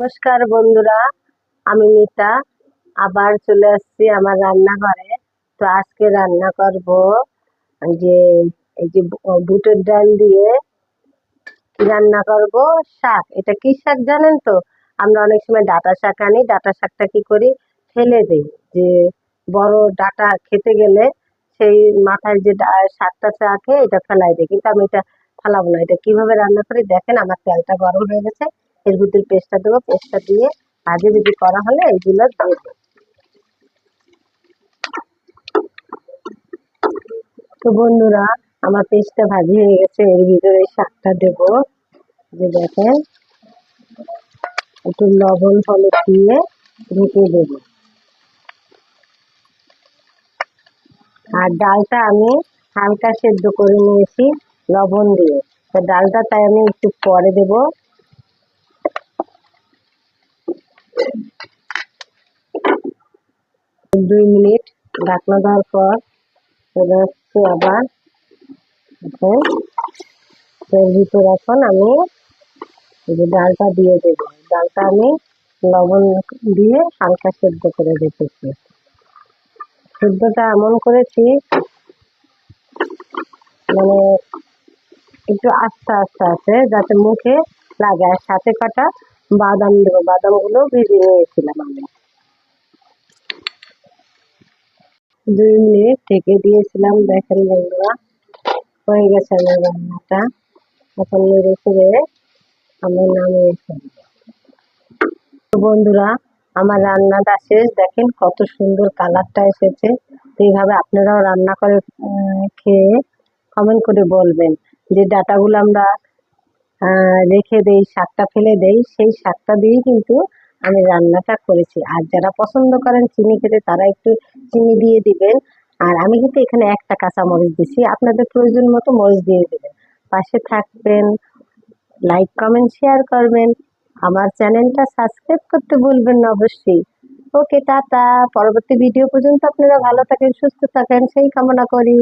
নমস্কার বন্ধুরা, আমি মিতা আবার চলে আসছি আমার রান্নাঘরে। তো আজকে রান্না করব যে এই যে বুটের ডাল দিয়ে রান্না করব শাক। এটা কি শাক জানেন তো? আমরা অনেক সময় ডাঁটা শাক আনি, ডাঁটা শাকটা কি করি, ফেলে দিই। যে বড় ডাঁটা খেতে গেলে সেই মাথায় যে শাকটা থাকে এটা ফেলাই দিই, কিন্তু আমি এটা ফেলাবো না। এটা কিভাবে রান্না করি দেখেন। আমার তেলটা গরম হয়ে গেছে, এর ভিতরে পেস্টটা দেবো। পেস্টটা দিয়ে আগে যদি করা হলে এইগুলো দিয়ে দেবো। তো বন্ধুরা, আমার পেস্টটা ভাজি হয়ে গেছে, এর ভিতরে শাকটা দেবো। যে দেখেন, একটু লবণ হলুদ দিয়ে ঢেকে দেবো। আর ডালটা আমি হালকা সেদ্ধ করে নিয়েছি লবণ দিয়ে। তো ডালটা তাই আমি একটু পরে দেবো। 2 মিনিট ঢাকনা দেওয়ার পর চলে আসছি আবার। এর ভিতর এখন আমি এই যে ডালটা দিয়ে দেবো। ডালটা আমি লবণ দিয়ে হালকা সেদ্ধ করে রেখেছি। সেদ্ধটা এমন করেছি মানে একটু আস্তে আস্তে আছে যাতে মুখে লাগে। আর সাথে কটা বাদাম দেবো, বাদামগুলো ভেজে নিয়েছিলাম আমি। 2 মিনিট ঢেকে দিয়েছিলাম। দেখেন বন্ধুরা, হয়ে গেছে আমার রান্নাটা। এখন নেড়ে চেড়ে আমি নামিয়ে ফেলবো। তো বন্ধুরা, আমার রান্নাটা শেষ। দেখেন কত সুন্দর কালারটা এসেছে। তো এইভাবে আপনারাও রান্না করে খেয়ে কমেন্ট করে বলবেন যে ডাটাগুলো আমরা রেখে দেই, শাকটা ফেলে দেই, সেই শাকটা দিয়েই কিন্তু আমি রান্নাটা করেছি। আর যারা পছন্দ করেন চিনি খেতে, তারা একটু চিনি দিয়ে দিবেন। আর আমি কিন্তু এখানে একটা কাঁচা মরিচ দিছি, আপনাদের প্রয়োজন মতো মরিচ দিয়ে দেবেন। পাশে থাকবেন, লাইক কমেন্ট শেয়ার করবেন, আমার চ্যানেলটা সাবস্ক্রাইব করতে ভুলবেন না অবশ্যই। ওকে, টাটা। পরবর্তী ভিডিও পর্যন্ত আপনারা ভালো থাকেন, সুস্থ থাকেন সেই কামনা করি।